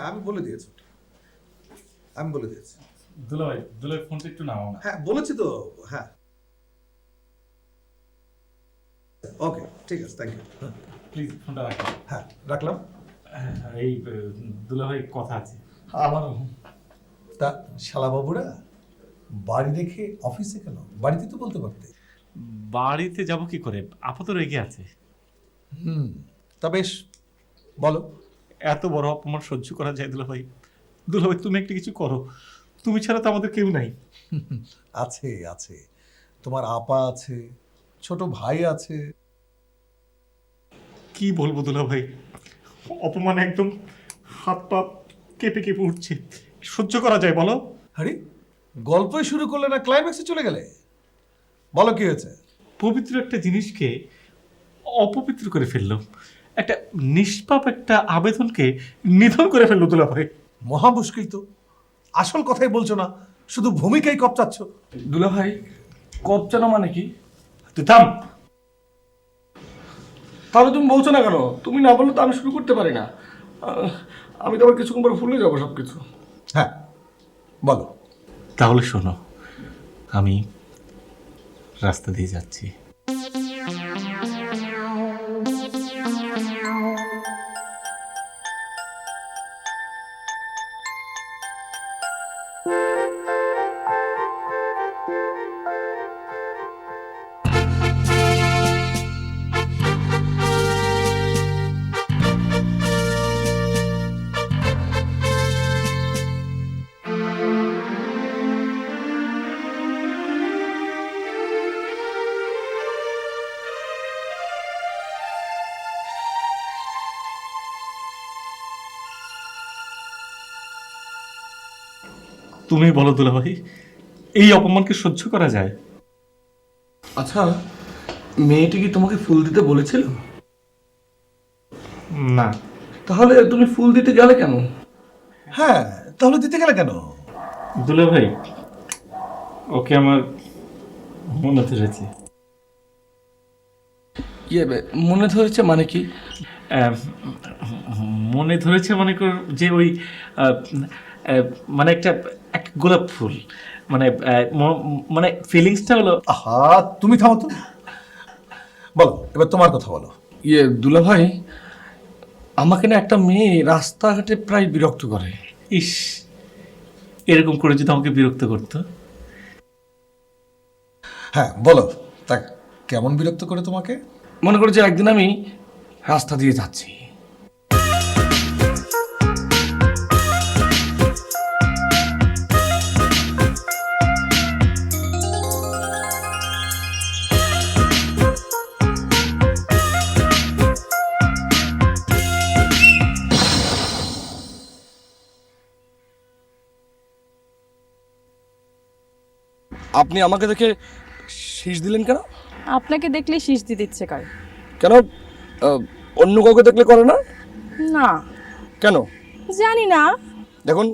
আমি বলে দিয়েছি, আমি বলে দিয়েছি। দুলাভাই ফোনটা একটু নাও না। হ্যাঁ বলেছি তো, হ্যাঁ ওকে ঠিক আছে, থ্যাংক ইউ। প্লিজ ফোনটা রাখো। হ্যাঁ রাখলাম। এই দুলাভাই কথা আছে আমারও। তা শালাবাবুরা বাড়ি রেখে অফিসে কেন? বাড়িতে তো বলতে পারতে। বাড়িতে যাব কি করে, আপাতত রেগে আছে। তা বেশ, বলো। এত বড় অপমান সহ্য করা যায় দুলাভাই? দুলাভাই তুমি একটা কিছু করো, তুমি ছাড়া তো আমাদের কেউ নাই। আছে আছে, তোমার আপা আছে, ছোট ভাই আছে। কি বলবো দুলাভাই, অপমান একদম হাত পা কেঁপে কেঁপে উঠছে। সহ্য করা যায় বলো? আরে গল্পই শুরু করলে না, ক্লাইম্যাক্সে চলে গেলে। বলো কি হয়েছে? পবিত্র একটা জিনিসকে অপবিত্র করে ফেললো, একটা নিষ্পাপ একটা আবেদনকে নিধন করে ফেললো দুলাভাই। মহা মুশকিল তো। আসল কথাই বলছো না, শুধু ভূমিকাই কপচাচ্ছ। দুলাভাই কপচানো মানে কি? তুই থাম। তাহলে তুমি বলছো না কেন? তুমি না বললে তো আমি শুরু করতে পারি না। আমি তো আবার কিছুক্ষণ পরে ভুলে যাবো সব কিছু। হ্যাঁ বলো। তাহলে শোনো, আমি রাস্তা দিয়ে যাচ্ছি। তুমি বলো দুলাভাই, এই অপমানকে সহ্য করা যায়? আচ্ছা, মেয়েটি কি তোমাকে ফুল দিতে বলেছিল? না। তাহলে তুমি ফুল দিতে গেলে কেন? হ্যাঁ তাহলে দিতে গেলে কেন? দুলাভাই, ওকে আমার মনে ধরেছে। ইয়ে মনে ধরেছে মানে কি? আহ, মনে ধরেছে মনে কর যে ওই আহ, আহ, মানে একটা একটা গোলাপ ফুল, মানে মানে ফিলিংসটা হলো। আহা তুমি থামো তো। বলো এবার তোমার কথা বলো। ইয়ে দুলাভাই, আমাকে না একটা মেয়ে রাস্তাঘাটে প্রায় বিরক্ত করে। ইস, এরকম করে যদি আমাকে বিরক্ত করতো। হ্যাঁ বলো, তা কেমন বিরক্ত করে তোমাকে? মনে করো যে একদিন আমি রাস্তা দিয়ে যাচ্ছি, আপনি আমাকে দেখে শীষ দিলেন কেন? আপনাকে দেখলে শীষ দিতে ইচ্ছে করে। কেন? অন্য কাউকে দেখলে করে না? না, কেন? জানি না। দেখুন,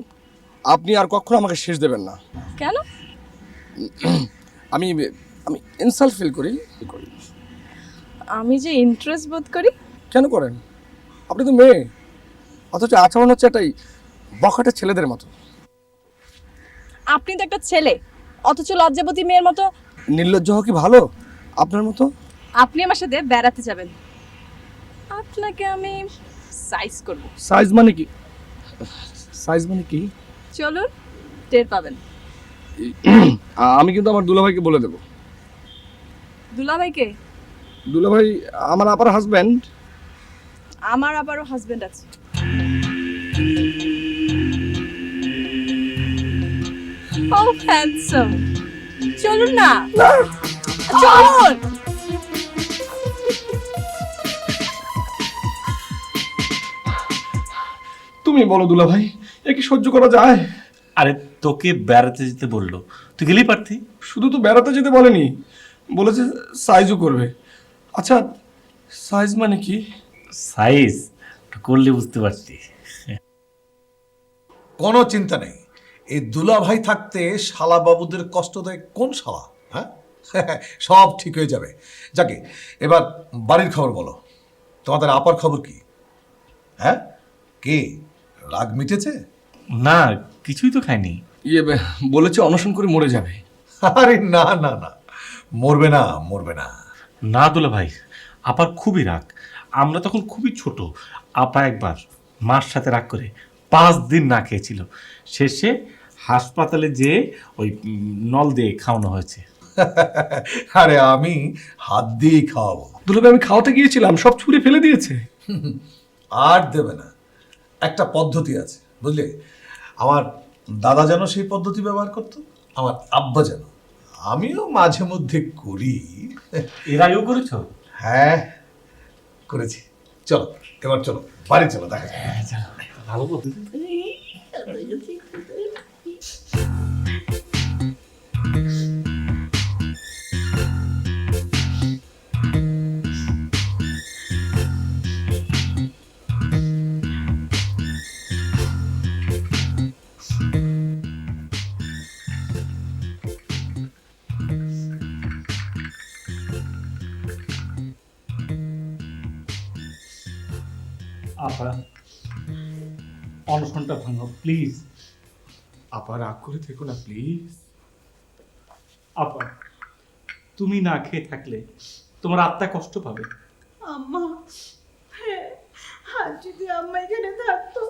আপনি আর কখনো আমাকে শীষ দেবেন না। কেন? আমি আমি ইনসাল্ট ফিল করি। আমি যে ইন্টারেস্ট বোধ করি। কেন করেন? আপনি তো মেয়ে, অথচ আচরণ হচ্ছে এটাই বখাটে ছেলেদের মতো। আপনি তো একটা ছেলে, অথচ লজ্জাবতী মেয়ের মতো। নির্লজ্জ হওয়া কি ভালো আপনার মতো? আপনি আমার সাথে বেড়াতে যাবেন, আপনাকে আমি সাইজ করব। সাইজ মানে কি? সাইজ মানে কি? চলুন, টের পাবেন। আমি কিন্তু আমার দুলাভাইকে বলে দেবো। দুলাভাইকে? দুলাভাই আমার আপার হাজব্যান্ড। আমার আবারও হাজবেন্ড আছে। ও হ্যান্ডসাম, চলুন না। চলুন। তুমি বলো দুলাভাই, এ কি সহ্য করা যায়? আরে তোকে বেড়াতে যেতে বললো, তুই গেলেই পারতি। শুধু তো বেড়াতে যেতে বলেনি, বলেছে সাইজও করবে। আচ্ছা, সাইজ মানে কি? সাইজ করলে বুঝতে পারতি। কোনো চিন্তা নেই, এই দুলা ভাই থাকতে শালা বাবুদের কষ্ট দেয় কোন শালা? হ্যাঁ সব ঠিক হয়ে যাবে। যাকে এবার বাড়ির খবর বলো, তোমাদের আপার খবর কি? হ্যাঁ কি রাগ মিটেছে? না, কিছুই তো খাইনি। বলেছে অনশন করে মরে যাবে। আরে না না না, মরবে না, মরবে না। না দুলা ভাই, আপার খুবই রাগ। আমরা তখন খুবই ছোট। আপা একবার মার সাথে রাগ করে 5 দিন না খেয়েছিল। শেষে হাসপাতালে যেয়ে ওই নল দিয়ে খাওয়ানো হয়েছে। আরে আমি হাত দিয়েই খাওয়াবো। দুলাভাই আমি খাওয়াতে গিয়েছিলাম, সব ছুঁড়ে ফেলে দিয়েছে। আর দেবে না। একটা পদ্ধতি আছে বুঝলে, আমার দাদা যেন সেই পদ্ধতি ব্যবহার করতো, আমার আব্বা যেন, আমিও মাঝে মধ্যে করি। এর আগেও করেছো? হ্যাঁ করেছি। চলো এবার চলো বাড়ি চলো, দেখা যাক। ভালো পদ্ধতি। আপা, অনশনটা ভাঙো প্লিজ। আপা রাগ করে থেকো না প্লিজ। আপা, তুমি না খেয়ে থাকলে তোমার আত্মা কষ্ট পাবে। আম্মা, হ্যাঁ, আর যদি আম্মা এখানে থাকতো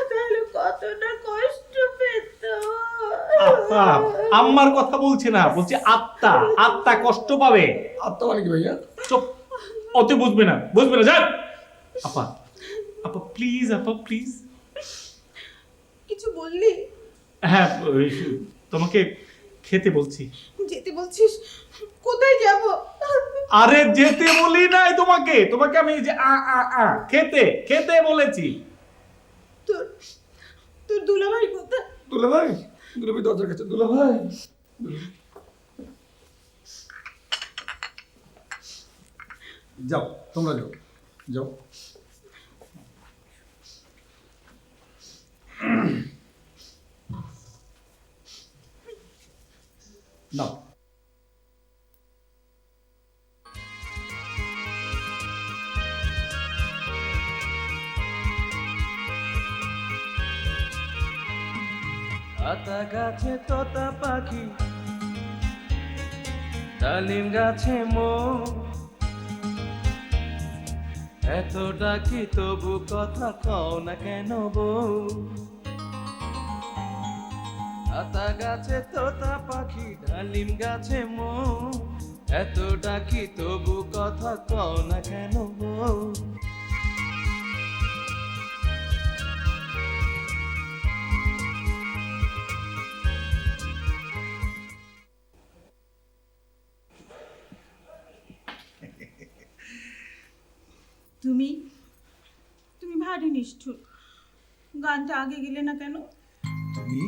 তাহলে কতটা কষ্ট পেত। আপা, আম্মার কথা বলছি না, বলছি আত্মা। আত্মা কষ্ট পাবে। আত্মা মানে কি ভাইয়া? চুপ, অত বুঝবে না, বুঝবে না, যান। আপা, আপা প্লিজ, আপা প্লিজ। কিছু বললি? হ্যাঁ, ওই তোমাকে খেতে বলছি। যেতে বলছিস? কোথায় যাব? আরে যেতে বলি নাই তোমাকে, তোমাকে আমি যে খেতে খেতে বলেছি। তোর তোর দুলাভাই কোথায়? দুলাভাই, দুলাভাই দরজার কাছে। দুলাভাই, যাও তোমরা যাও, যাও। নাও। আতা গাছে তোতা পাখি, ডালিম গাছে মো, এত ডাকি তবু কথা কও না কেন বউ। আতা গাছে তোতা পাখি, ডালিম গাছে মো, এত ডাকি তবু কথা কও না কেন বউ। তুমি তুমি ভারী নিষ্ঠুর। গানটা আগে গেলে না কেন? তুমি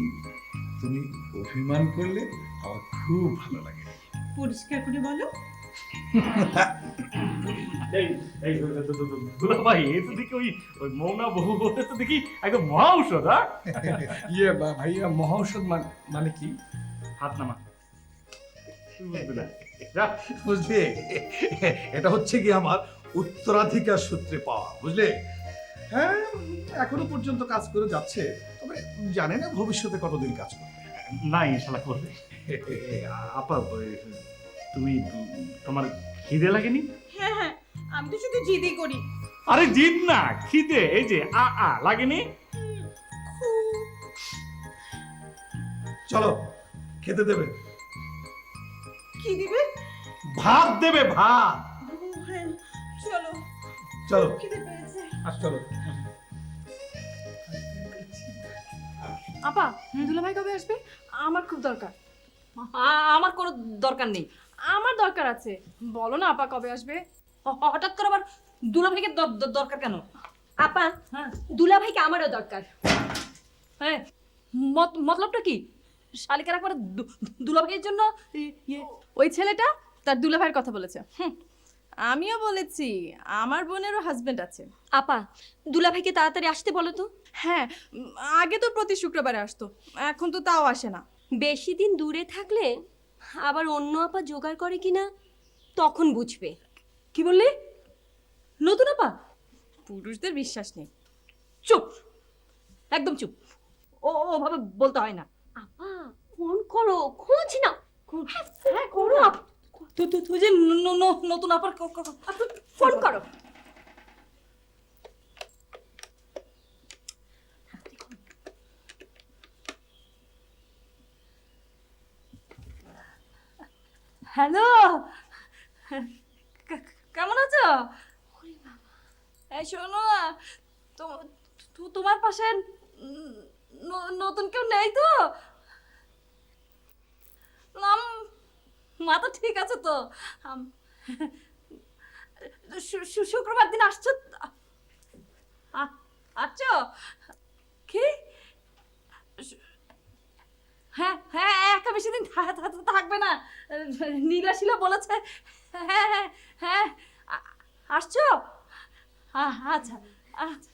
তুমি অভিমান করলে আমার খুব ভালো লাগে। পরিষ্কার করে বলো। দুলা ভাই, এই তো দেখি ওই মৌনা বহু বলতে তো দেখি একদম মহা ঔষধ। ভাইয়া মহৌষধ মানে কি? হাত নামা। বুঝলে, এটা হচ্ছে কি আমার উত্তরাধিকার সূত্রে পাওয়া, বুঝলে। হ্যাঁ, এখনো পর্যন্ত কাজ করে যাচ্ছে, তবে জানে না ভবিষ্যতে কতদিন কাজ করবে। না, ইনশাল্লাহ করবে। আপা, তুমি তোমার খিদে লাগেনি? হ্যাঁ হ্যাঁ, আমি তো শুধু জিদই করি। আরে জিদ না, খিদে। এই যে লাগেনি? চলো খেতে দেবে। কি দিবে? ভাত দেবে, ভাত। ও, হ্যাঁ, চলো চলো খিদে পেয়েছে। চলো। আপা, দুলাভাই কবে আসবে? আমার খুব দরকার। আমার কোনো দরকার নেই। আমার দরকার আছে, বলো না আপা কবে আসবে? হঠাৎ করে আবার দুলাভাইকে দরকার কেন? আপা, হ্যাঁ, দুলাভাইকে আমারও দরকার। হ্যাঁ, মতলবটা কি? শালিকার একবার দুলাভাইয়ের জন্য ওই ছেলেটা তার দুলাভাইয়ের কথা বলেছে। আমিও বলেছি আমার বোনেরও হাজবেন্ড আছে। আপা, দুলাভাইকে তাড়াতাড়ি আসতে বলো তো। হ্যাঁ, আগে তো প্রতি শুক্রবারে আসতো, এখন তো তাও আসে না। বেশি দিন দূরে থাকলে আবার অন্য আপা জোগাড় করে কিনা তখন বুঝবে। কি বললে? নতুন আপা? পুরুষদের বিশ্বাস নেই। চুপ! একদম চুপ। ওভাবে বলতে হয় না। আপা ফোন করো, খোঁজ না। হ্যাঁ করো। তুই যে নতুন আপার ফোন করো। হ্যালো, কেমন আছো? এই শোনো না, তোমার পাশে নতুন কেউ নেই তো? মাথা ঠিক আছে তো? শুক্রবার দিন আসছো? আচ্ছা, কি? হ্যাঁ হ্যাঁ, একা বেশি দিন থাকবে না, নীলাশিলা বলেছে। হ্যাঁ হ্যাঁ হ্যাঁ, আসছো? আচ্ছা আচ্ছা।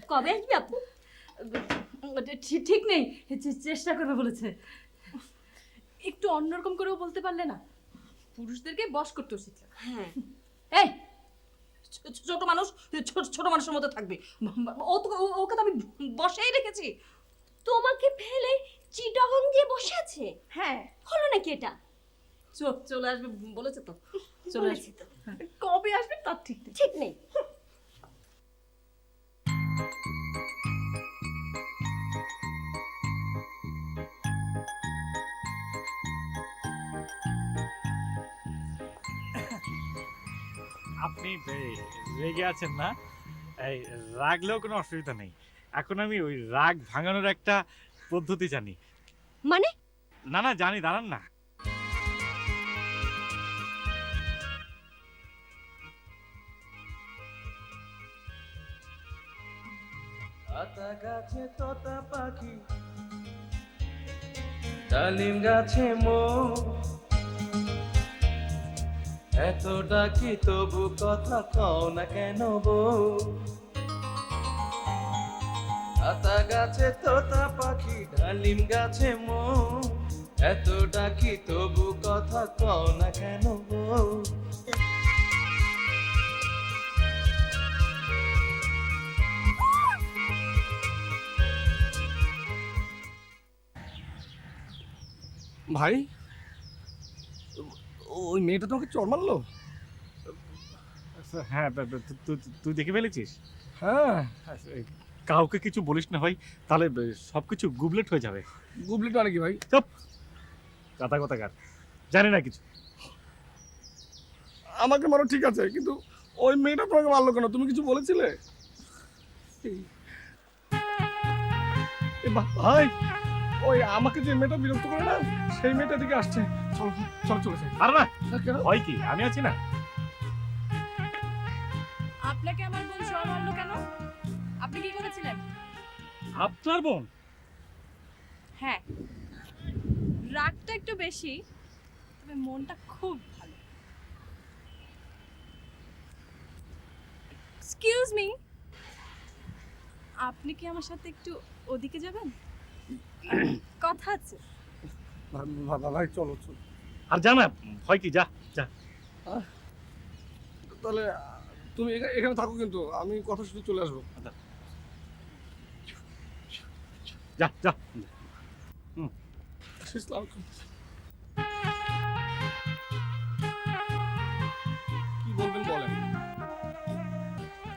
কবে আসবি আপু? ঠিক নেই, চেষ্টা করবে বলেছে। একটু অন্যরকম করেও বলতে পারলে না? পুরুষদেরকে বশ করতে শিখছে। হ্যাঁ। এই ছোট মানুষ ছোট মানুষের মতো থাকবে। ওকে তো আমি বসেই রেখেছি। তোমাকে ফেলে চিটাগং দিয়ে বসে আছে? হ্যাঁ, হলো নাকি এটা? চলে আসবে বলেছে তো, চলে বলেছি আসবে। তো। কবে আসবে তার ঠিক নেই। ঠিক নেই। আপনি রেগে আছেন না? এই রাগলেও কোনো অসুবিধা নেই। এখন আমি ওই রাগ ভাঙানোর একটা পদ্ধতি জানি। মানে? না না জানি, দাঁড়ান না। আতা গাছে তোতা পাখি, ডালিম গাছে এত ডাকি তবু কথা কও না কেন বউ? আতা গাছে তোতা পাখি, ডালিম গাছে এত ডাকি তবু কথা কও না কেন বউ? ভাই, ওই মেয়েটা তোমাকে চড় মারলো? হ্যাঁ, তুই দেখে ফেলেছিস? হ্যাঁ। কাউকে কিছু বলিস না ভাই, তাহলে সবকিছু গুবলেট হয়ে যাবে। গুবলিটা নাকি ভাই? চুপ, কথা কথাকার, জানি না কিছু। আমাকে মারো ঠিক আছে, কিন্তু ওই মেয়েটা তোমাকে মারলো কেন? তুমি কিছু বলেছিলে? ভাই, ওই আমাকে যে মেয়েটা বিরক্ত করে না, সেই মেয়েটা দিকে আসছে। চলো চলো, চলে যাই। আর না, কেন? হয় কি, আমি আছি না। আপনাকে আমার বোন ছোঁয়া মারলো কেন? আপনি কি করেছিলেন? আপনার বোন? হ্যাঁ, রাগটা একটু বেশি, তবে মনটা খুব ভালো। এক্সকিউজ মি, আপনি কি আমার সাথে একটু ওদিকে যাবেন? কথা আছে। ভাই চলো চলো। আর জানা হয় কি, যা যা। তাহলে তুমি এখানে থাকো, কিন্তু আমি কথা শুনে চলে আসবো। যা যা। আসসালামু আলাইকুম। কি বলবেন বলেন।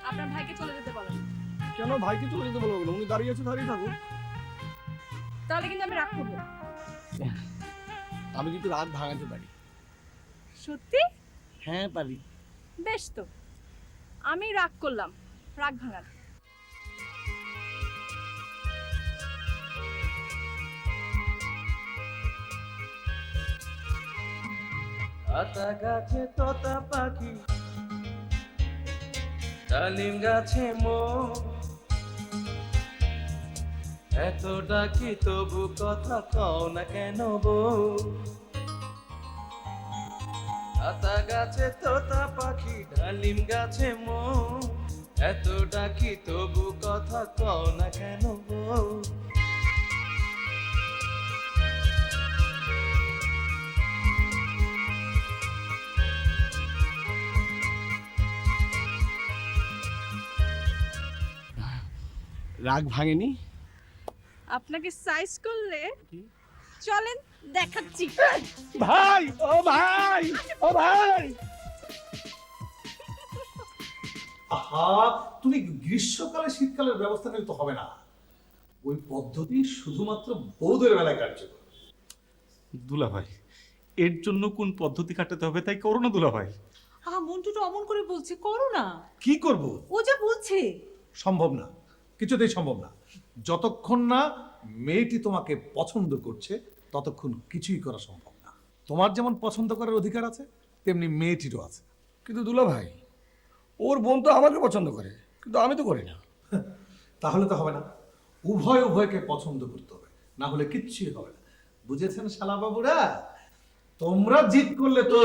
আপনার ভাইকে চলে যেতে বলেন। কেন ভাইকে চলে যেতে বলবো? উনি দাঁড়িয়ে আছে, দাঁড়িয়ে থাকুন। তাহলে কিন্তু আমি রাগ করবো। আমি কিন্তু রাত ভাঙাতে পারি। সত্যি? হ্যাঁ পারি। বেশ তো, আমি রাগ করলাম, রাগ ভাঙার। আতা গাছে তোতা পাখি, ডালিম গাছে এত ডাকি তবু কথা কও না কেন বউ? আতা গাছে তোতা পাখি, ডালিম গাছে এত ডাকি তবু কথা কও না কেন বউ? রাগ ভাঙেনি? আপনাকে সাইজ করলে চলেন দেখাচ্ছি। ভাই, ও ভাই, ও ভাই! আহা, তুমি গ্রীষ্মকালে শীতকালের ব্যবস্থা নিলে তো হবে না। ওই পদ্ধতি শুধুমাত্র বৌদের বেলায় কার্যকর। দুলাভাই, এর জন্য কোন পদ্ধতি খাটাতে হবে তাই করো না দুলাভাই। মন্টুটা অমন করে বলছে, করো না। কি করব? ও যা বলছে। সম্ভব না, কিছুতেই সম্ভব না। যতক্ষণ না মেয়েটি তোমাকে পছন্দ করছে ততক্ষণ কিছুই করা সম্ভব না। তোমার যেমন পছন্দ করার অধিকার আছে, তেমনি মেয়েটিরও আছে। কিন্তু দুলা ভাই, ওর বোন তো আমাকে পছন্দ করে, কিন্তু আমি তো করি না। তাহলে তো হবে না, উভয়কে পছন্দ করতে হবে, না হলে কিচ্ছুই হবে না। বুঝেছেন শালা বাবুরা? তোমরা জিদ করলে তো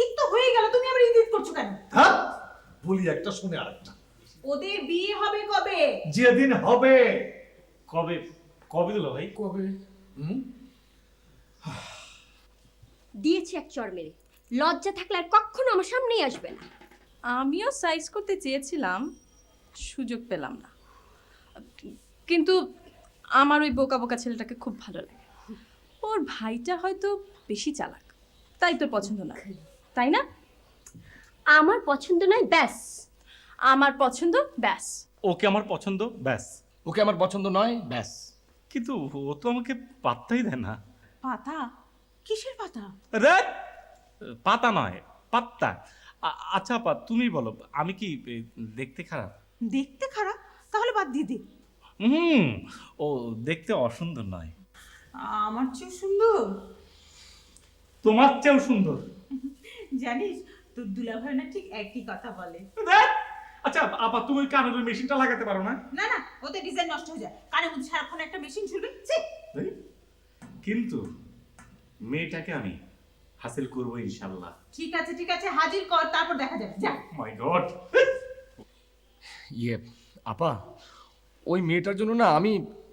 ঈদ তো হয়ে গেল, তুমি আবার ঈদ করছো কেন? হ্যাঁ, বলি একটা শুনে আরেকটা। ওদের বিয়ে হবে কবে? যেদিন হবে। কবে কবে দুলাভাই? কবে? দিয়েছি এক চড় মেরে। লজ্জা থাকলে আর কখনো আমার সামনেই আসবে না। আমিও সাইজ করতে চেয়েছিলাম, সুযোগ পেলাম না। কিন্তু আমার ওই বোকা বোকা ছেলেটাকে খুব ভালো লাগে। ওর ভাইটা হয়তো বেশি চালাক, তাই তোর পছন্দ না, তাই না? আমার পছন্দ নয়, ব্যাস। আমার পছন্দ, ব্যাস। ওকে আমার পছন্দ, ব্যাস। ওকে আমার পছন্দ নয়, ব্যাস। কিন্তু ও তো আমাকে পাত্তাই দেয় না। পাতা? কিসের পাতা? রাত পাতা নয়, পাত্তা। আচ্ছা আপা, তুমি বলো, আমি কি দেখতে খারাপ? দেখতে খারাপ? তাহলে বাদ দিয়ে দে। হুম, ও দেখতে অসুন্দর নয়, আমার চেয়ে সুন্দর। তোমার চেয়েও সুন্দর। জানিস, তোর দুলাভাই না ঠিক একই কথা বলে। ধ্যাৎ! আচ্ছা আপা, তুমি ওই কানের ওই মেশিনটা লাগাতে পারো না? না না, ওতে ডিজাইন নষ্ট হয়ে যায়। কানের মধ্যে সারাক্ষণ একটা মেশিন ঝুলবে। ছি! কিন্তু মেয়েটাকে আমি হাসিল করবো ইনশাল্লাহ। ঠিক আছে, হাজির কর, তারপর দেখা যাবে। যা। মাই গড! ইয়ে, আপা, ওই মেয়েটার জন্য না আমি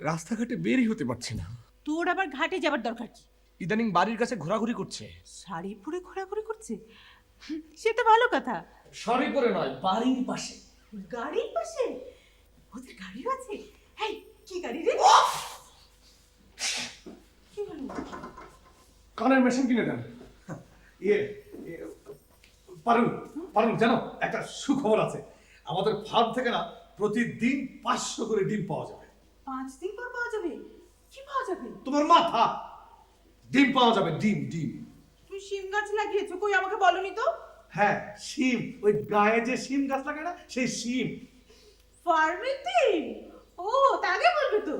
রাস্তাঘাটে বেরই হতে পারছি না। তোর আবার ঘাটে যাবার দরকার কি? ইদানিং বাড়ির কাছে ঘোরাঘুরি করছে। শাড়ি পরে ঘোরাঘুরি করছে? সে তো ভালো কথা। শাড়ি পরে নয়, বাড়ির পাশে। গাড়ির পাশে? ওদের গাড়িও আছে? হেই, কি গাড়ি রে? কি হলো? কানের মেশিন কিনে দেন। ইয়ে, পারুল জানো, একটা সুখবর আছে। আমাদের ফার্ম থেকে না প্রতিদিন 500 করে ডিম পাওয়া যাবে। 5 দিন পর পাওয়া যাবে? কি পাওয়া যাবে? তোমার মাথা! ডিম পাওয়া যাবে, ডিম। তুমি শিম গাছ লাগিয়েছো, কই আমাকে বলনি তো? হ্যাঁ, শিম। ওই গায়ে যে শিম গাছ লাগে না, সেই শিম। ফার্মেতে? ও, তা আগে বলবে তো।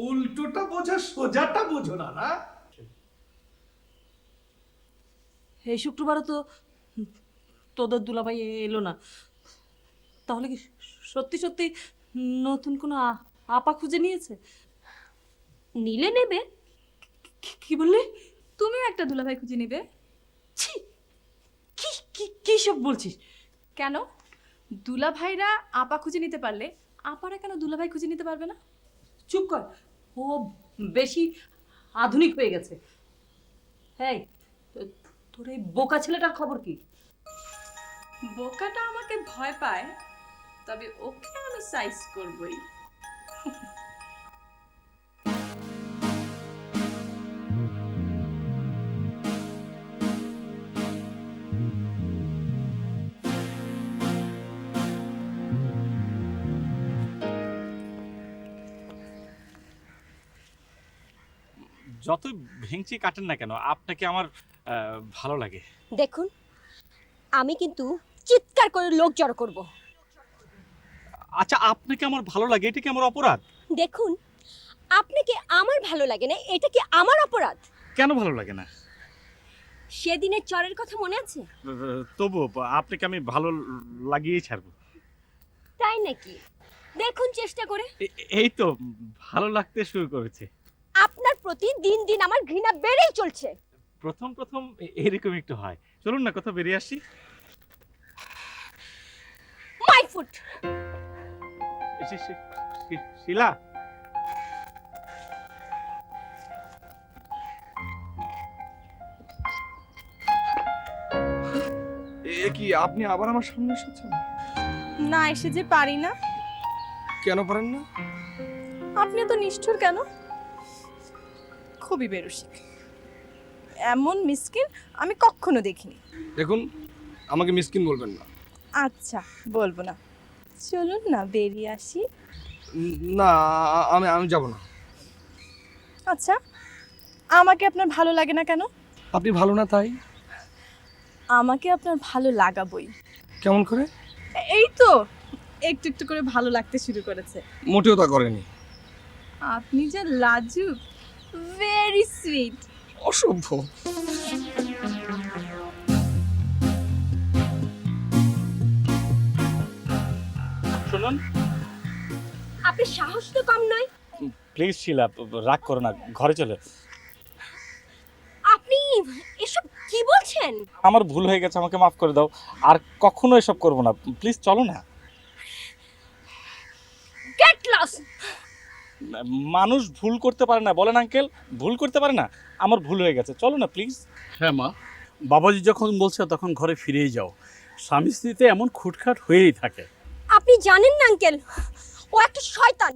উল্টোটা বোঝা, সোজাটা বোঝো না, না? এই শুক্রবারও তো তোদের দুলাভাই এলো না। তাহলে কি সত্যি সত্যি নতুন কোনো আপা খুঁজে নিয়েছে? নিলে নেবে। কি বললে? তুমিও একটা দুলাভাই খুঁজে নিবে? ছি! কি কি কি সব বলছিস? কেন? দুলাভাইরা আপা খুঁজে নিতে পারলে আপারা কেন দুলাভাই খুঁজে নিতে পারবে না? চুপ কর, ও বেশি আধুনিক হয়ে গেছে। হ্যাঁ, তোর এই বোকা ছেলেটার খবর কি? বোকাটা আমাকে ভয় পায়, তবে ওকে আমি সাইজ করবই। যতই ভেঙচি কাটেন না কেন, আপনাকে আমার ভালো লাগে। দেখুন, আমি কিন্তু চিৎকার করে লোক জড়ো করব। আচ্ছা, আপনাকে আমার ভালো লাগে, এটা কি আমার অপরাধ? দেখুন, আপনাকে আমার ভালো লাগে না, এটা কি আমার অপরাধ? কেন ভালো লাগে না? সেদিনের চরের কথা মনে আছে? তবু আপনাকে আমি ভালো লাগিয়েই ছাড়বো। তাই নাকি? দেখুন চেষ্টা করে। এই তো ভালো লাগতে শুরু করেছে। আপনার প্রতি দিন দিন আমার ঘৃণা বেড়েই চলছে। প্রথম এরকম একটু হয়। চলুন না কোথাও বেরিয়ে আসি। My foot. শিলা, এ কি, আপনি আবার আমার সামনে এসেছেন? না এসে যে পারি না। কেন পারেন না? আপনি তো নিষ্ঠুর কেন? খুবই বেরসিক, এমন মিসকিন আমি কখনো দেখিনি। দেখুন, আমাকে মিসকিন বলবেন না। আচ্ছা বলবো না, চলুন না বেরিয়ে আসি। না, আমি যাব না। আচ্ছা, আমাকে আপনার ভালো লাগে না কেন? আপনি ভালো না তাই? আমাকে আপনার ভালো লাগাবই। কেমন করে? এই তো একটু একটু করে ভালো লাগতে শুরু করেছে। মোটেও তা করেনি। আপনি যে লাজুক, ভেরি সুইট। অসভ্য। শুনুন আপনার সাহস তো কম নয়। প্লিজ শিলা, রাগ করো না, ঘরে চলে। আপনি এসব কি বলছেন? আমার ভুল হয়ে গেছে, আমাকে মাফ করে দাও, আর কখনো এসব করবো না। প্লিজ চলো না। Get lost. মানুষ ভুল করতে পারে না, বলেন আঙ্কেল, ভুল করতে পারে না। আমার ভুল হয়ে গেছে, চলো না প্লিজ। হ্যাঁ মা, বাবাজি যখন বলছে তখন ঘরে ফিরেই যাও। স্বামী স্ত্রীতে এমন খুটখাট হয়েই থাকে। আপনি জানেন না আঙ্কেল, ও একটা শয়তান।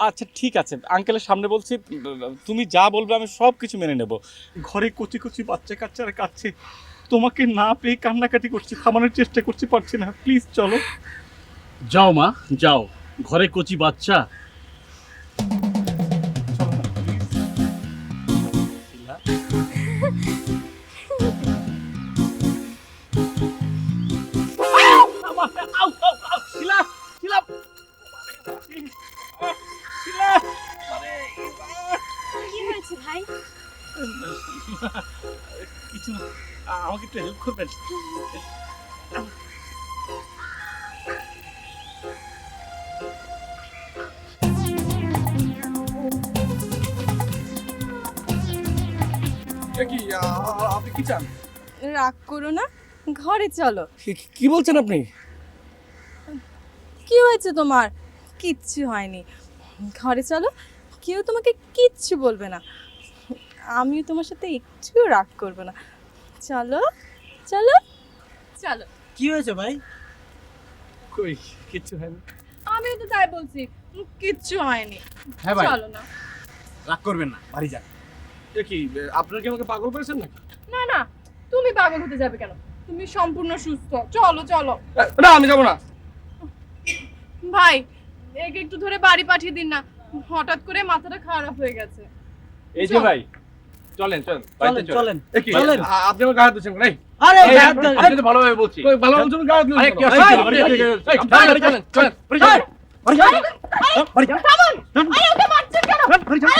আচ্ছা ঠিক আছে, আঙ্কেলের সামনে বলছি, তুমি যা বলবে আমি সব কিছু মেনে নেব। ঘরে কচি কচি বাচ্চা কাচ্চারা কাচ্ছে, তোমাকে না পেয়ে কান্নাকাটি করছি, থামানোর চেষ্টা করছি, পারছি না। প্লিজ চলো। যাও মা, যাও। ঘরে কচি বাচ্চা। কি হয়েছে ভাই? কিছু না, আমাকে একটু হেল্প করবেন? কি আপনি কি চান? রাগ করো না, ঘরে চলো। কি বলছেন আপনি? কি হয়েছে তোমার? কিচ্ছু হয়নি, ঘরে চলো, কেউ তোমাকে কিচ্ছু বলবে না। আমিও তোমার সাথে একটু রাগ করবো না। চলো চলো চলো। কি হয়েছে ভাই? কই কিচ্ছু হয়নি। আমিও তো তাই বলছি, কিচ্ছু হয়নি। হ্যাঁ ভাই, চলো না। রাগ করবেন না, বাড়ি যান। এ কি, আপনারা কি আমাকে পাগল করেছেন নাকি? না না, তুমি পাগল হতে যাবে কেন? তুমি সম্পূর্ণ সুস্থ। চলো চলো। না, আমি যাব না। ভাই, একে একটু ধরে বাড়ি পাঠিয়ে দিন না, হঠাৎ করে মাথাটা খারাপ হয়ে গেছে। এই যে ভাই, চলেন চলেন বাড়িতে চলেন। এ কি, আপনি আমার গায়ে দিচ্ছেন নাই? আরে আপনি তো ভালোভাবে বলছি। কই ভালো মানুষের গায়ে দিলেন? আরে কি কেন? অসুবিধা? এই, বাড়ি এই, চলেন, এই, চলেন, চলেন, বাড়ি চলেন।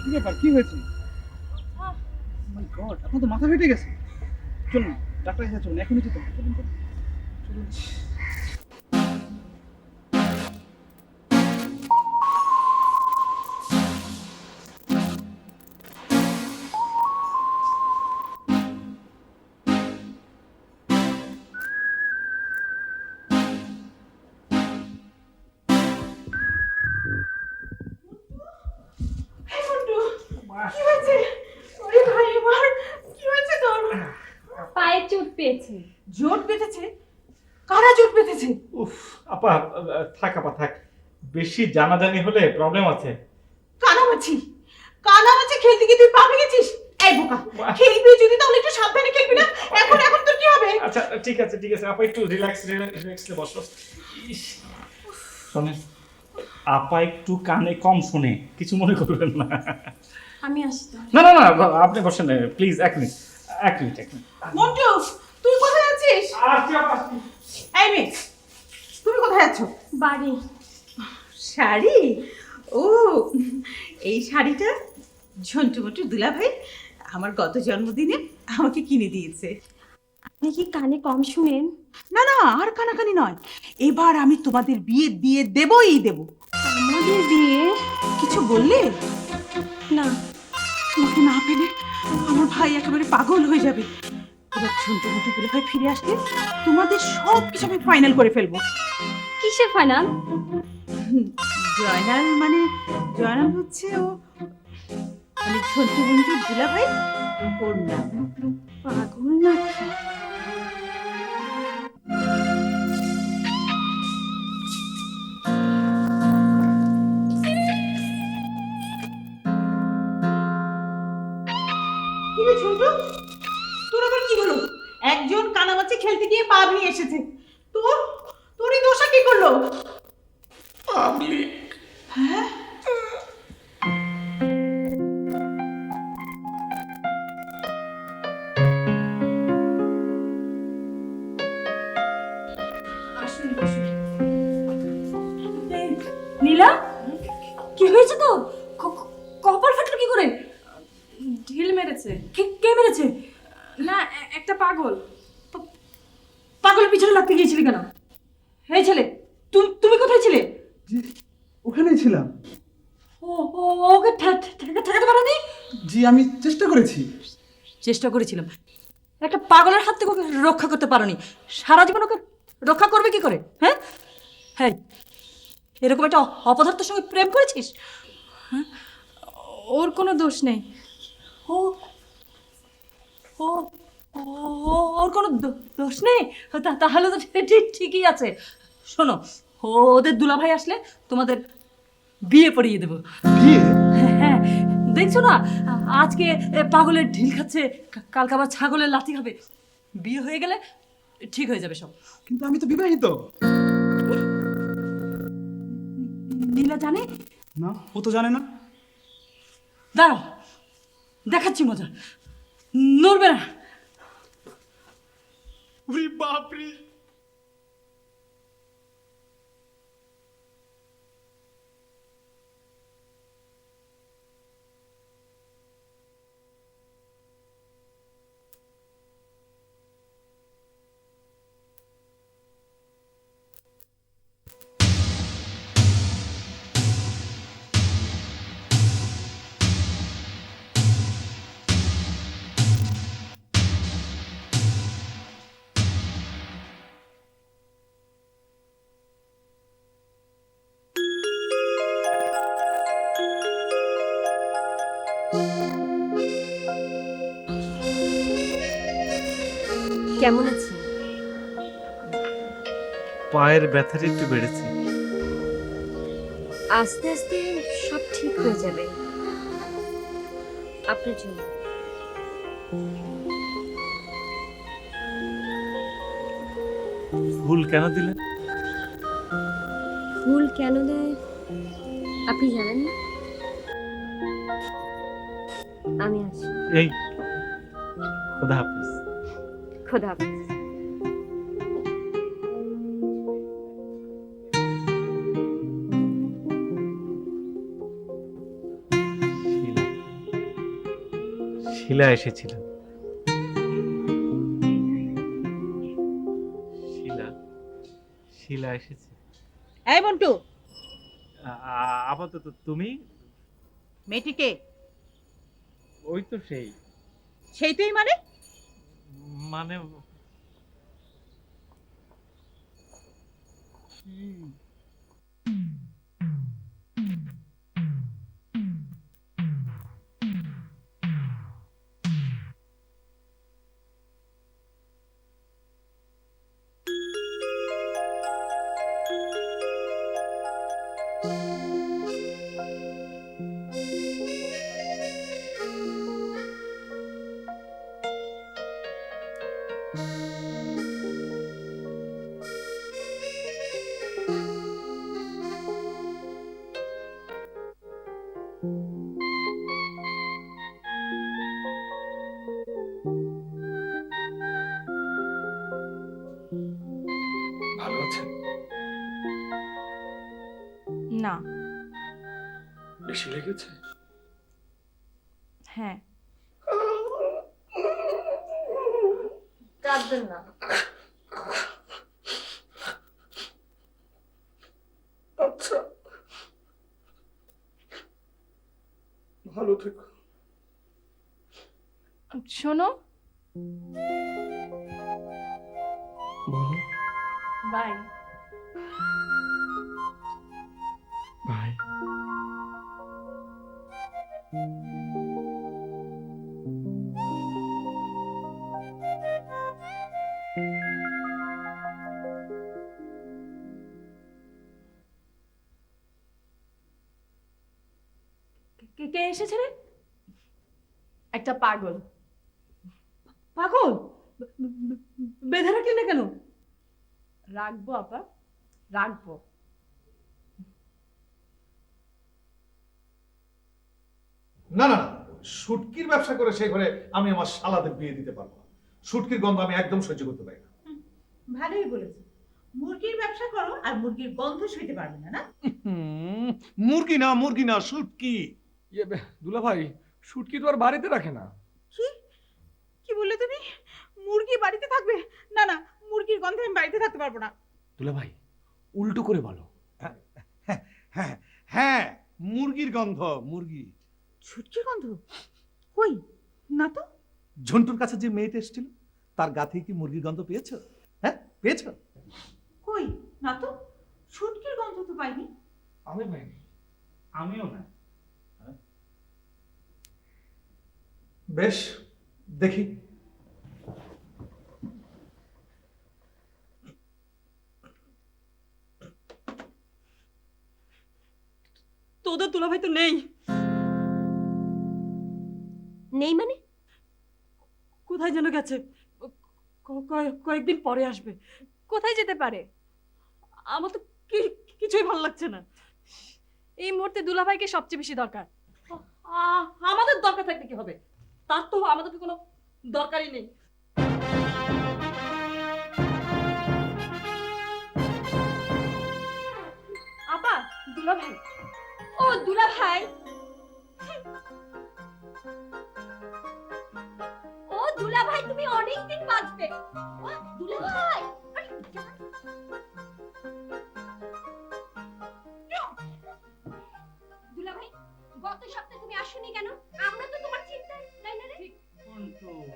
কি ব্যাপার, কি হয়েছে? মাই গড, আপনার তো মাথা ফেটে গেছে। চলুন ডাক্তার কাছে চলুন, এখনই যেতে হবে। চলুন চলুন চলুন। কি হয়েছে? ওরে ভাই আমার, কি হয়েছে তোর? পায়ে চোট পেয়েছে। জোট বেঁধেছে? কারা জোট বেঁধেছে? উফ, আপা থাক, আপা থাক, বেশি জানাজানি হলে প্রবলেম আছে। কানামাছি, কানামাছি খেলতে গিয়ে তুই পা ভেঙেছিস? এই বোকা, খেলবি যদি তাহলে একটু সাবধানে খেলবি না? এখন এখন তোর কি হবে? আচ্ছা ঠিক আছে ঠিক আছে, আপা একটু রিল্যাক্সে বসো। ইস, শোনেন, আপা একটু কানে কম শোনে, কিছু মনে করবেন না। আমি আসতে। না না না, আপনি বসেন প্লিজ, এক মিনিট। মন্টু, তুই কোথায় আছিস? এই মেয়ে, তুমি কোথায় আছো? বাড়ি। শাড়ি? ও, এই শাড়িটা ঝন্টু মন্টু দুলা ভাই আমার গত জন্মদিনে আমাকে কিনে দিয়েছে। আপনি কি কানে কম শুনেন? না না, আর কানাকানি নয়, এবার আমি তোমাদের বিয়ে দিয়ে দেবই দেব। আমাদের বিয়ে? কিছু বললে? না। তোমাকে না পেলে আমার ভাই একেবারে পাগল হয়ে যাবে। এবার ঝন্টু মন্টু দুলাভাই ফিরে আসলে তোমাদের সব কিছু আমি ফাইনাল করে ফেলবো। কিসের ফাইনাল? জয়নাল মানে জয়নাল হচ্ছে ও মানে ঝন্টু মন্টু দুলাভাই ওর নাম। পাগল নাকি? কি রে ঝন্টু, তোর আবার কি হলো? একজন কানামাছি খেলতে গিয়ে পা ভেঙে এসেছে, তোর তোর এই দোষা কি করলো? হ্যাঁ, নীলা, কি হয়েছে তো? কপাল ফাটলো কি করে? ঢিল মেরেছে। কে মেরেছে? না, একটা পাগল। পাগলের পিছনে লাগতে গিয়েছিলি কেন? এই ছেলে, তুমি কোথায় ছিলে? জি ওখানেই ছিলাম। ওকে ঠেকাতে পারোনি? জি আমি চেষ্টা করেছি। চেষ্টা করেছিলাম, একটা পাগলের হাত থেকে ওকে রক্ষা করতে পারোনি, সারা জীবন ওকে রক্ষা করবে কি করে? হ্যাঁ হ্যাঁ, এরকম একটা অপদার্থের সঙ্গে প্রেম করেছিস? ওর কোনো দোষ নেই। ও ও ওর কোনো দোষ নেই? তাহলে তো ঠিকই আছে। শোনো, ওদের দুলাভাই আসলে তোমাদের বিয়ে পড়িয়ে দেবো। বিয়ে? হ্যাঁ, দেখছো না, আজকে পাগলের ঢিল খাচ্ছে, কালকে আবার ছাগলের লাথি খাবে। বিয়ে হয়ে গেলে ঠিক হয়ে যাবে সব। কিন্তু আমি তো বিবাহিত। নীলা জানে? না, ও তো জানে না। দাঁড়াও, দেখাচ্ছি মজা। নড়বে না। ওরে বাপরে! কেমন আছেন? পায়ের ব্যথাটা একটু বেড়েছে। আস্তে আস্তে সব ঠিক হয়ে যাবে আপনার জন্য। ভুল কেন দিলেন? ভুল কেন দেয় আপনি জানেন না? আমি আসি। এই, খোদা হাফেজ। খোদা হাফেজ। শিলা এসেছিলেন। শিলা এসেছে। এই মন্টু, আপাতত তুমি? মেয়েটিকে? ওই তো সেই। সেইটাই মানে? মানে ভালো আছেন? না। বেশি লেগেছে? হ্যাঁ। কাঁদবেন না। আচ্ছা, ভালো থেকো। শোনো, বলো বাই। ভাই। কে কে এসেছে রে? একটা পাগল। পাগল? বেঁধে রাখলি না কেন? রাখবো আপা, রাখবো। না না না, শুটকির ব্যবসা করে সেই ঘরে আমি আমার শালাদের বিয়ে দিতে পারবো না। শুটকির গন্ধ আমি একদম সহ্য করতে পারি না। ভালোই বলেছো, মুরগির ব্যবসা করো আর মুরগির গন্ধ সইতে পারবে না, না? মুরগি না শুটকি। দুলা ভাই, শুটকি তো আর বাড়িতে রাখে না। কি কি বললে তুমি? মুরগি বাড়িতে থাকবে? না না, মুরগির গন্ধে আমি বাড়িতে থাকতে পারবো না। দুলা ভাই, উল্টো করে বলো। হ্যাঁ হ্যাঁ, মুরগির গন্ধ, মুরগি। ছুটকির গন্ধ? কই, না তো। ঝন্টুর কাছে যে মেয়েটা এসেছিল তার গা থেকে কি মুরগির গন্ধ পেয়েছো? হ্যাঁ পেয়েছো? কই, না তো, ছুটকির গন্ধ তো পাইনি। আমি পাইনি। আমিও না। বেশ, দেখি। তোদের দুলাভাই তো নেই। নেই মানে? কোথায় যেন গেছে, কয়েকদিন পরে আসবে। কোথায় যেতে পারে? আমার তো কিছুই ভালো লাগছে না। এই মুহূর্তে দুলাভাইকে সবচেয়ে বেশি দরকার। আমাদের দরকার থাকলে কি হবে? তার তো আমাদের তো কোনো দরকারই নেই। আপা, দুলাভাই। ও দুলাভাই, ও দুলাভাই, তুমি অনেকদিন বাঁচবে। ও দুলাভাই, আরে যা- দুলাভাই, গত সপ্তাহে তুমি আসোনি কেন? আমরা তো তোমার চিন্তায়, তাই না রে? Control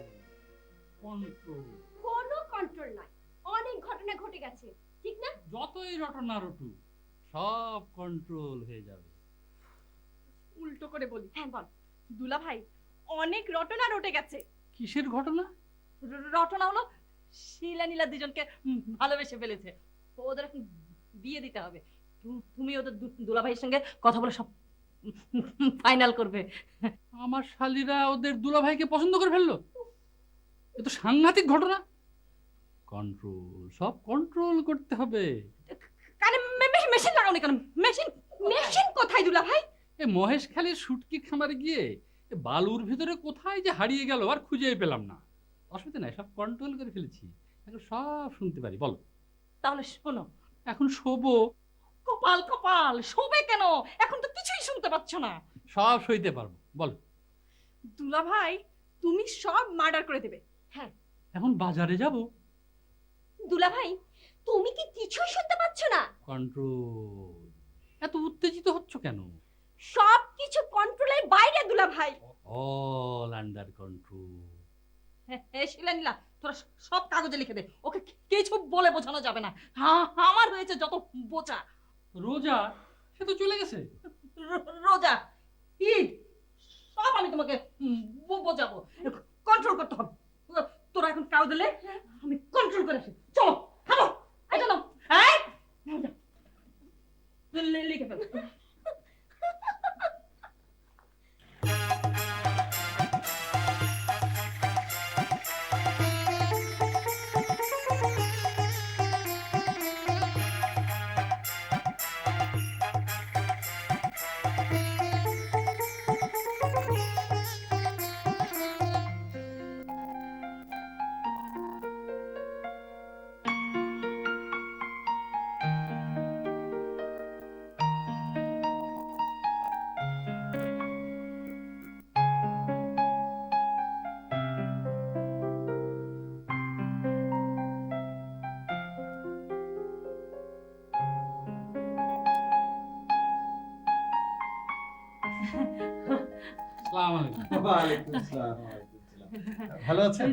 control. কোনো কন্ট্রোল নাই, অনেক ঘটনা ঘটে গেছে, ঠিক না? যতই রটনা রটু, সব কন্ট্রোল হয়ে যাবে। উল্টো করে বলি। হ্যাঁ বল। দুলাভাই, অনেক রটনা রটে গেছে। কিসের ঘটনা? রটনা হলো শিলা নীলা দুজনকে ভালোবেসে ফেলেছে। ওদের এখন বিয়ে দিতে হবে। তুমি ওদের দুলাভাইয়ের সঙ্গে কথা বলে সব ফাইনাল করবে। আমার শালীরা ওদের দুলাভাইকে পছন্দ করে ফেললো? এ তো সাংঘাতিক ঘটনা। কন্ট্রোল, সব কন্ট্রোল করতে হবে। কানে মেশিন লাগানো কেন? মেশিন মেশিন কোথায় দুলাভাই? এ মহেশখালীর শুটকি খামারে গিয়ে এ বালুর ভিতরে কোথায় যে হারিয়ে গেল আর খুঁজেই পেলাম না। অসুবিধা নাই, সব কন্ট্রোল করে ফেলেছি, এখন সব শুনতে পারি। বলো। তাহলে শোনো, এখন শোবো। কপাল কপাল, শোবে কেন? এখন তো কিছুই শুনতে পাচ্ছ না। সব সইতে পারবো, বলো। দুলাভাই, তুমি সব মার্ডার করে দেবে। এখন বাজারে যাব। দুলাভাই, তুমি কি কিছুই শুনতে পাচ্ছ না? কন্ট্রোল। এত উত্তেজিত হচ্ছ কেন? সব কিছু কন্ট্রোলের বাইরে দুলাভাই। All under control. Shila Nila, তোরা সব কাগজে লিখে দে, ওকে কিছু বলে বোঝানো যাবে না। আমার হয়েছে যত বোঝা। রোজা, সে তো চলে গেছে। রোজা, ঈদ, সব আমি তোমাকে বোঝাবো। কন্ট্রোল করতে হবে। তোরা এখন কাউ দিলে আমি কন্ট্রোল করে আসি। চলো খাবো। এটা নাও। লিখে ফেলো। আসসালামু আলাইকুম। ওয়ালাইকুম আসসালাম। ভালো আছেন?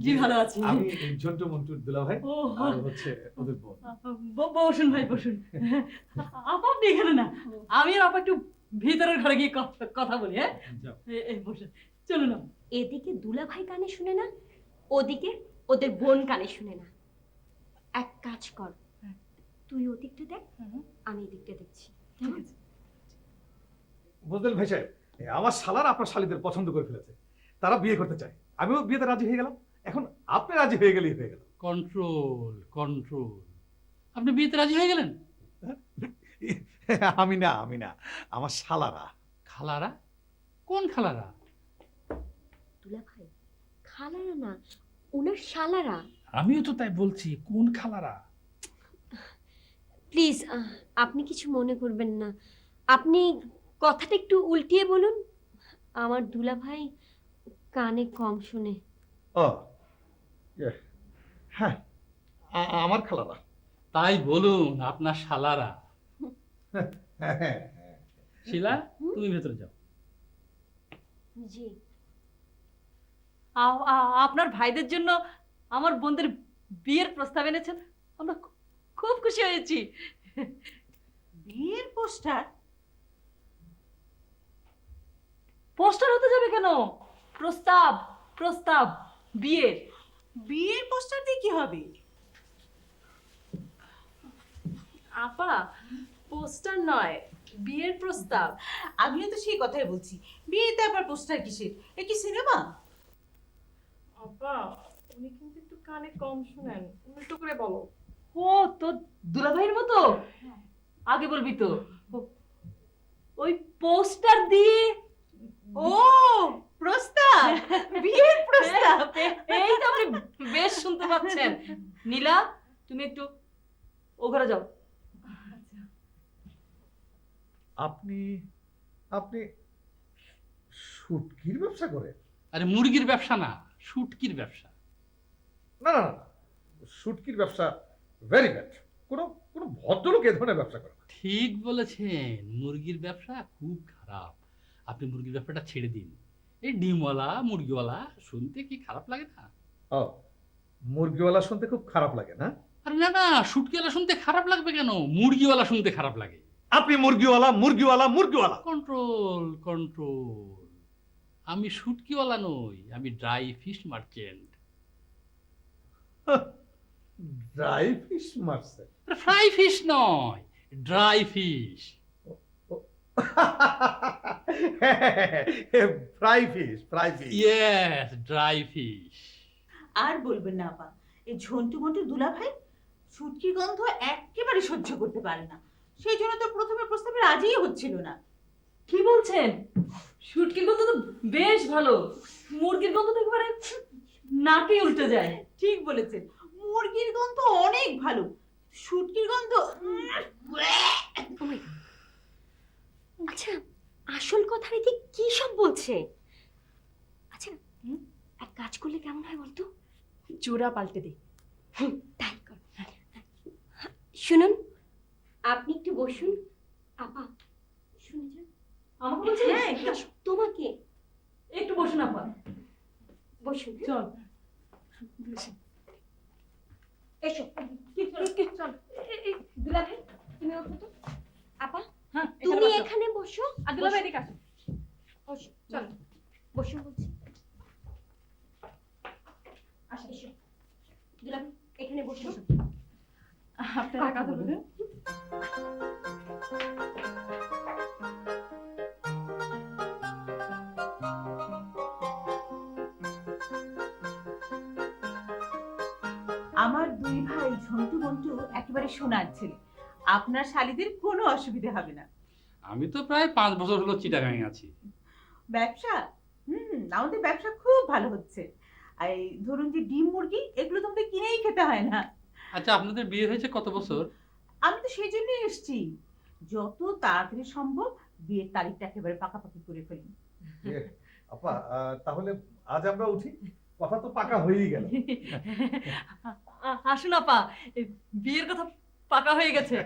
জি ভালো আছি। আমি ঝন্টু মন্টুর দুলা ভাই ও, আর হচ্ছে ওদের বোন। বসুন ভাই বসুন। আপা আপনি এখানে না, আমি আর আপা একটু ভিতরের ঘরে গিয়ে কথা বলি। হ্যাঁ যাও। এই বসুন, চলুন না। এদিকে দুলাভাই কানে শুনে না, ওদিকে ওদের বোন কানে শুনে না। এক কাজ কর, তুই ওদিকটা দেখ, আমি এদিকটা দেখছি। ঠিক আছে। বুঝলেন ভাই সাহেব, আমার শালার আপনার শালিদের পছন্দ করে ফেলেছে, তারা বিয়ে করতে চায়। আমিও বিয়েতে রাজি হয়ে গেলাম, এখন আপনি রাজি হয়ে গেলেই হয়ে গেল। Control control. আপনি বিয়েতে রাজি হয়ে গেলেন? আমি না আমার শালারা। খালারা? কোন খালারা? দুলাভাই খালারা না, ওনার শালারা। আমিও তো তাই বলছি, কোন খালারা? প্লিজ আপনি কিছু মনে করবেন না, আপনি কথাটা একটু উল্টিয়ে বলুন। আমার দুলাভাই কানে কম শুনে। ও হ্যাঁ, আমার খালারা। তাই বলুন আপনার শালারা। হ্যাঁ, শিলা, তুমি ভেতরে যাও। জি। আপনার ভাইদের জন্য আমার বোনদের বিয়ের প্রস্তাব এনেছেন, আমরা খুব খুশি হয়েছি। বিয়ের পোস্টার? পোস্টার হতে যাবে কেন? প্রস্তাব প্রস্তাব বিয়ের। বিয়ের পোস্টার দিয়ে কি হবে? আপা, পোস্টার নয়, বিয়ের প্রস্তাব। আমিও তো সেই কথাই বলছি, বিয়েতে আবার পোস্টার কিসের? এ কি সিনেমা? আপা, উনি কিন্তু একটু কানে কম শুনেন, উল্টো করে বলো। ও তো দুলাভাইয়ের মতো, আগে বলবি তো। ওই পোস্টার দিয়ে। ও প্রস্তাব, বিয়ের প্রস্তাব। এই তো আপনি বেশ শুনতে পাচ্ছেন। নীলা, তুমি একটু ও ঘরে যাও। আপনি আপনি শুটকির ব্যবসা করেন? আরে মুরগির ব্যবসা না, শুটকির ব্যবসা। না, শুটকির ব্যবসা ভেরি ব্যাড। কোনো কোনো ভদ্রলোক এ ধরনের ব্যবসা করে না। ঠিক বলেছেন, মুরগির ব্যবসা খুব খারাপ। আপনি মুরগির ব্যবসাটা ছেড়ে দিন। এই ডিমওয়ালা মুরগিওয়ালা শুনতে কি খারাপ লাগে না? ও, মুরগিওয়ালা শুনতে খুব খারাপ লাগে না? আরে না না, শুটকিওয়ালা শুনতে খারাপ লাগবে কেন? মুরগিওয়ালা শুনতে খারাপ লাগে। আপনি মুরগিওয়ালা। Control control. আমি শুটকিওয়ালা নই, আমি dry fish merchant. Dry fish মারছে। ফ্রাই ফিশ নয়, dry fish. Fry fish. Yes, dry fish. আর বলবেন না আপা, এই ঝন্টু মন্টু দুলাভাই শুটকির গন্ধ একেবারে সহ্য করতে পারে না, সেই জন্য তো প্রথমে প্রস্তাবে রাজিই হচ্ছিল না। কি বলছেন? শুটকির গন্ধ তো বেশ ভালো, মুরগির গন্ধ তো একেবারে নাকে উল্টে যায়। ঠিক বলেছেন, মুরগির গন্ধ অনেক ভালো, শুটকির গন্ধ আচ্ছা, আসল কথা রেখে কি সব বলছে? আচ্ছা, এক কাজ করলে কেমন হয় বলতো? জোড়া পাল্টে দে। তাই কর। শুনুন, আপনি একটু বসুন। আপা শুনে যান। আমাকে বলছিস? হ্যাঁ, তোমাকে। একটু বসুন আপা। বসুন। চল। এসো। চল। দুলাভাই তুমি ওঠো তো। আপা হ্যাঁ, তুমি এখানে বসো। আর দুলাভাই এদিকে আসো। বসো, চল বসুন বলছি। এসো দুলাভাই, এখানে বসো। আপনারা কথা বলুন। আমার দুই ভাই ঝন্টু মন্টু একেবারে সোনার ছেলে, আপনার শালীদের কোনো অসুবিধা হবে না। আমি তো প্রায় 5 বছর হলো চিটাগাঙে আছি। ব্যবসা? আমাদের ব্যবসা খুব ভালো হচ্ছে। এই ধরুন যে ডিম মুরগি এগুলো তো আমাদের কিনেই খেতে হয় না। আচ্ছা, আপনাদের বিয়ে হয়েছে কত বছর? আমি তো সেই জন্যই এসছি, যত তাড়াতাড়ি সম্ভব বিয়ের তারিখটা একেবারে পাকাপাকি করে ফেলি। আপা, তাহলে আজ আমরা উঠি, কথা তো পাকা হয়েই গেল। আসুন আপা, এই বিয়ের কথা পাকা হয়ে গেছে।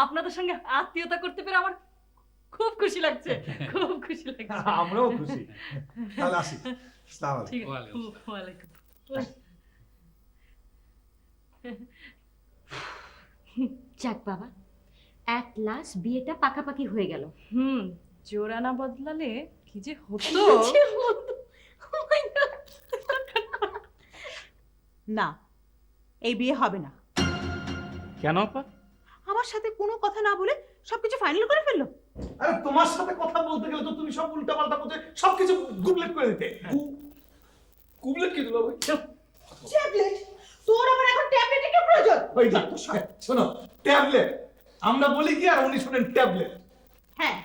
আপনাদের সঙ্গে আত্মীয়তা করতে পেরে আমার খুব খুশি লাগছে, খুব খুশি লাগছে। আমরাও খুশি। তাহলে আসি। আসসালামু আলাইকুম। ঠিক আছে ওয়ালাইকুম ওয়ালাইকুম যাক বাবা, এক লাস্ট বিয়েটা পাকাপাকি হয়ে গেল। জোড়া না বদলালে কি যে হতো। Oh my God! না, এই বিয়ে হবে না। কেন আপা? আমার সাথে কোনো কথা না বলে সবকিছু ফাইনাল করে ফেললো। আরে তোমার সাথে কথা বলতে গেলে তো তুমি সব উল্টাপাল্টা করতে সবকিছু গুবলেট করে দিতে। কুবলেট কি দুলাভাই? ট্যাবলেট? তোর আবার এখন ট্যাবলেটের কি প্রয়োজন? ওই ডাক্তার সাহেব শোনো, ট্যাবলেট আমরা বলি কি আর উনি শুনেন ট্যাবলেট। হ্যাঁ,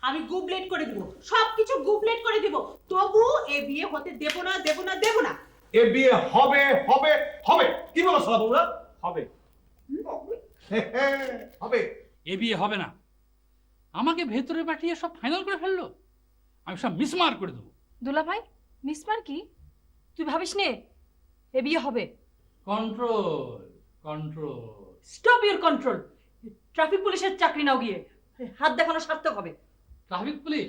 আমি গুবলেট করে দিব, সবকিছু গুবলেট করে দিব, তবু এই বিয়ে হতে দেব না, দেব না, দেব না। এ বিয়ে হবে হবে হবে, কি বলো সালা বউরা? হবে। হবে। এ বিয়ে হবে না। আমাকে ভেতরে পাঠিয়ে সব ফাইনাল করে ফেললো। আমি সব মিসমার করে দেবো। দুলাভাই, মিসমার কি? তুই ভাবিস নে এ বিয়ে হবে? Control control. Stop your control. Traffic পুলিশের চাকরি নাও গিয়ে, হাত দেখানো সার্থক হবে। Traffic police?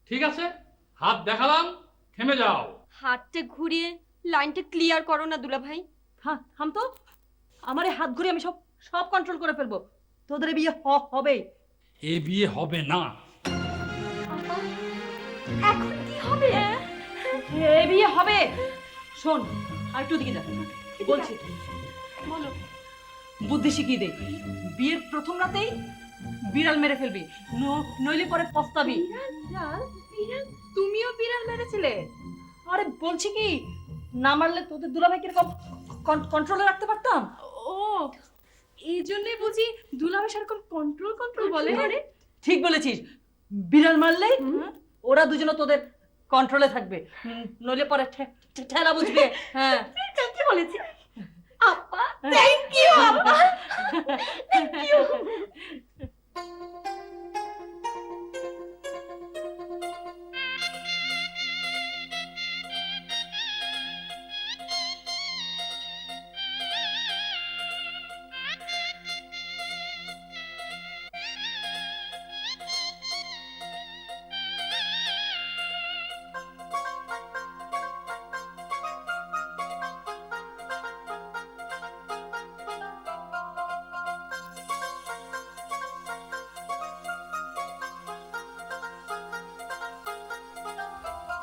ঠিক আছে, হাত দেখালাম, থেমে যাও। হাতটা ঘুরিয়ে লাইনটা ক্লিয়ার করো না দুলাভাই। হ্যাঁ, থাম তো। আমার এই হাত ঘুরে আমি সব সব কন্ট্রোল করে ফেলবো। তোদের এই বিয়ে হবেই। এ বিয়ে হবে না। এখন কি হবে? এই বিয়ে হবে। শোন, আর একটু দিকে যা, বলছি। বলো। বুদ্ধি শিখিয়ে দে। বিয়ের প্রথম রাতেই বিড়াল মেরে ফেলবি, নইলে পরে পস্তাবি। বিড়াল? বিড়াল? তুমিও বিড়াল মেরেছিলে? আরে বলছি কি, না মারলে তোদের দুলাভাই কিরকম কন্ট্রোলে রাখতে পারতাম। ও, এই জন্যই বুঝি দুলাভাই সেরকম কন্ট্রোল কন্ট্রোল বলে। ঠিক বলেছিস, বিড়াল মারলেই ওরা দুজনে তোদের কন্ট্রোলে থাকবে, নইলে পরে ঠেলা বুঝবে। হ্যাঁ, কি বলেছি? আপা, থ্যাংক ইউ আপা। Thank you.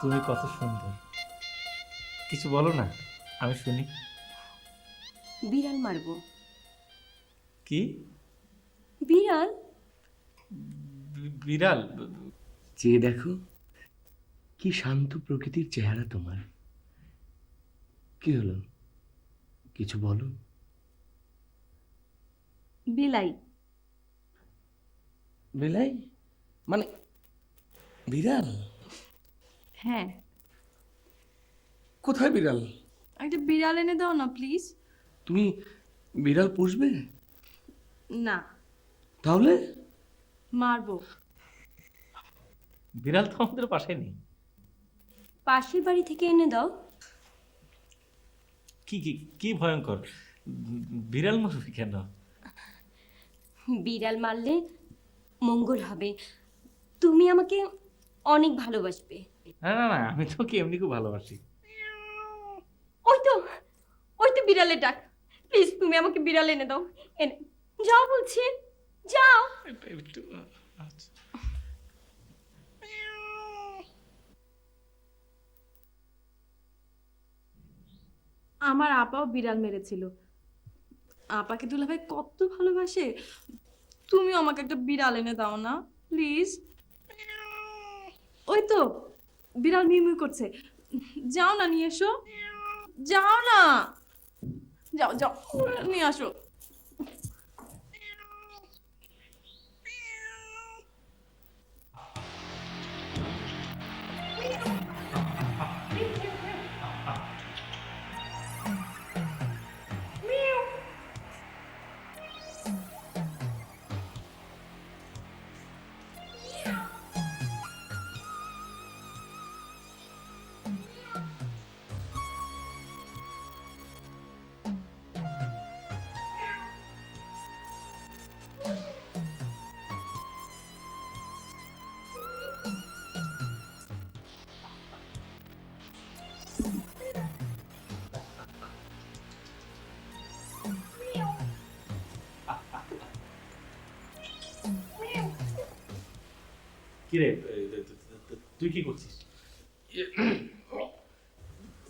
তুমি কত সুন্দর, কিছু বলো না, আমি শুনি। বিড়াল মারবো। কি? বিড়াল? বিড়াল? চেয়ে দেখো, কি শান্ত প্রকৃতির চেহারা তোমার। কি হলো, কিছু বলো। বিলাই। বিলাই মানে বিড়াল? হ্যাঁ, কোথায় বিড়াল? একটা বিড়াল এনে দাও না প্লিজ। তুমি বিড়াল পুষবে? না, তাহলে? মারবো। বিড়াল তো আমাদের পাশে নেই। পাশের বাড়ি থেকে এনে দাও। কি কি কি ভয়ঙ্কর! বিড়াল মারবি কেন? বিড়াল মারলে মঙ্গল হবে, তুমি আমাকে অনেক ভালোবাসবে। না না না, আমি তোকে এমনি খুব ভালোবাসি। ওই তো, ওই তো বিড়ালের ডাক। প্লিজ তুমি আমাকে বিড়াল এনে দাও। এনে যাও বলছি, যাও। একটু আচ্ছা। আমার আপাও বিড়াল মেরেছিল। আপাকে দুলাভাই কত ভালোবাসে। তুমিও আমাকে একটা বিড়াল এনে দাও না প্লিজ। ওই তো বিড়াল মিউমিউ করছে, যাও না নিয়ে এসো। যাও না, যাও যাও নিয়ে আসো। কিরে তুই কি করছিস?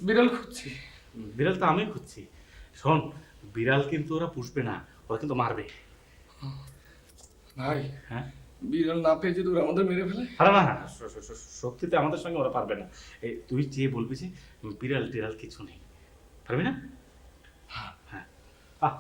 বিড়াল খুঁজছি। বিড়াল তো আমি খুঁজছি। শোন, বিড়াল কিন্তু ওরা পুষবে না, ওরা কিন্তু মারবে। ভাই হ্যাঁ, বিড়াল না পেয়ে যদি ওরা আমাদের মেরে ফেলে? আরে না, সত্যিতে আমাদের সঙ্গে ওরা পারবে না। এই তুই যে বলবি যে বিড়াল টিড়াল কিছু নেই, পারবি না? হ্যাঁ। আহ,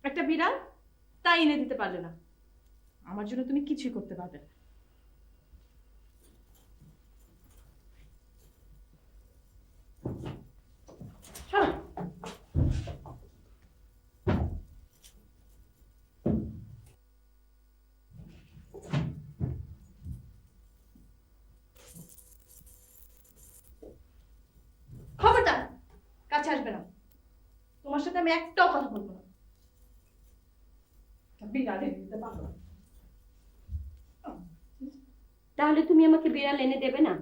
একটা বিড়াল তাই এনে দিতে পারলে না, আমার জন্য তুমি কিছুই করতে পারবে না। সরো। খবরদার কাছে আসবে না, তোমার সাথে আমি একটাও কথা বলবো না। বিড়াল এনে দিতে পারবো না। তাহলে তুমি আমাকে বিড়াল এনে দেবে না?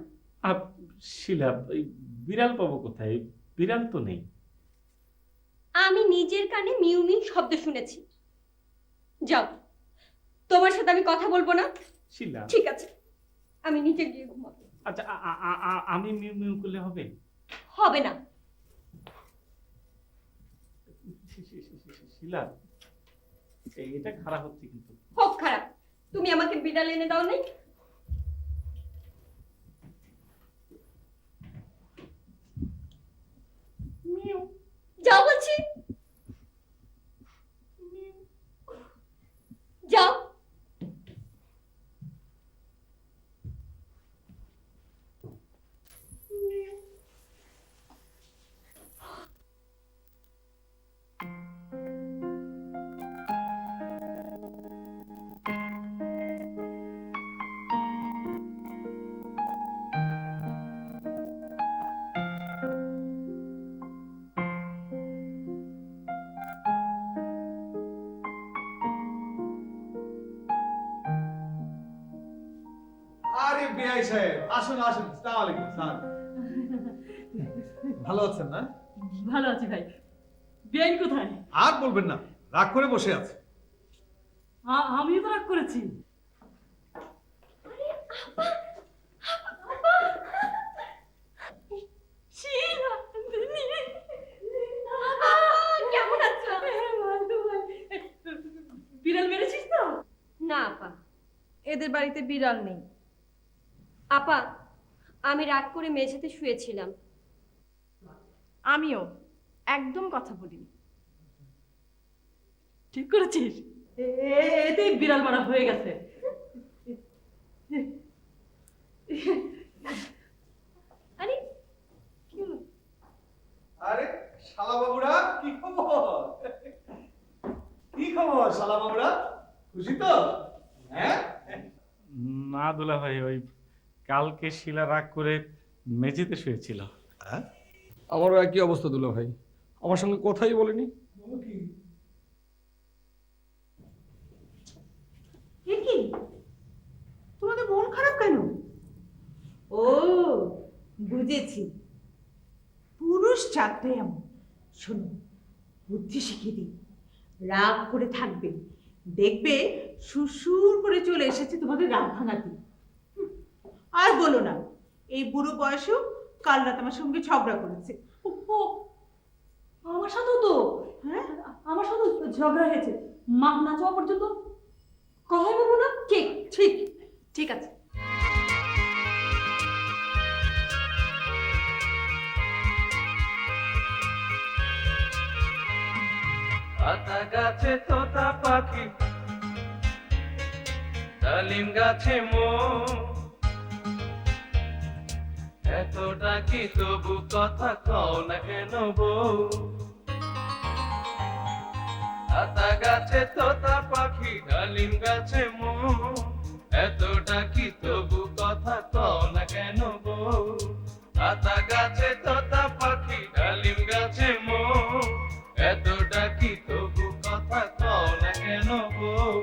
শিলা, এই বিড়াল পাবো কোথায়? বিড়াল তো নেই। আমি নিজের কানে মিউ মিউ শব্দ শুনেছি। যাও, তোমার সাথে আমি কথা বলবো না। শিলা, ঠিক আছে, আমি নিচে গিয়ে ঘুমাবো। আচ্ছা আমি মিউ মিউ করলে হবে? হবে না। শিলা, এটা খারাপ হচ্ছে কিন্তু। খুব খারাপ। তুমি আমাকে বিড়াল এনে দাও নাই? যাও বলছি, যাও। আরে বিআই সাহেব, আসুন আসুন। আসসালামু আলাইকুম স্যার। ভালো আছেন না? ভালো আছি ভাই। বেআইন কোথায়? আর বলবেন না, রাগ করে বসে আছে। আমিও তো রাগ করেছি। কেমন আছো? বিড়াল মেরেছিস তো? না আপা। এদের বাড়িতে বিড়াল নেই। আপা, আমি রাগ করে মেঝেতে শুয়েছিলাম। আমিও একদম কথা বলিনি। ঠিক করেছিস। এতেই বিড়াল মারা হয়ে গেছে। আরে কি হলো? আরে শালা বাবুরা, কি খবর? কি খবর শালা বাবুরা? খুশি তো? হ্যাঁ? না দুলা ভাই, ওই কালকে শিলা রাগ করে মেঝেতে শুয়েছিল। আমারও একই অবস্থা দুলা ভাই, আমার সঙ্গে কথাই বলেনি। এ কি, তোমাদের মন খারাপ কেন? ও বুঝেছি, পুরুষ চারটাই এমন। শোনো, বুদ্ধি শিখিয়ে দিই। রাগ করে থাকবে, দেখবে সুসুর করে চলে এসেছে তোমাদের রাগ ভাঙাতে। আর বলো না, এই বুড়ো বয়সেও কাল রাত আমার সঙ্গে ঝগড়া করেছে। আমার সাথেও তো, হ্যাঁ, আমার সাথেও ঝগড়া হয়েছে। মাপ না চাওয়া পর্যন্ত কথাই বলবো না। ঠিক ঠিক ঠিক আছে। আতা গাছে তোতা পাখি, ডালিম গাছে মো, এত ডাকি তবু কথা কও না কেন বউ? আতা গাছে তোতা পাখি, ডালিম গাছে মো, এত ডাকি তবু কথা কও না কেন বউ? আতা গাছে তোতা পাখি, ডালিম গাছে মো, এত ডাকি তবু কথা কও না কেন বউ?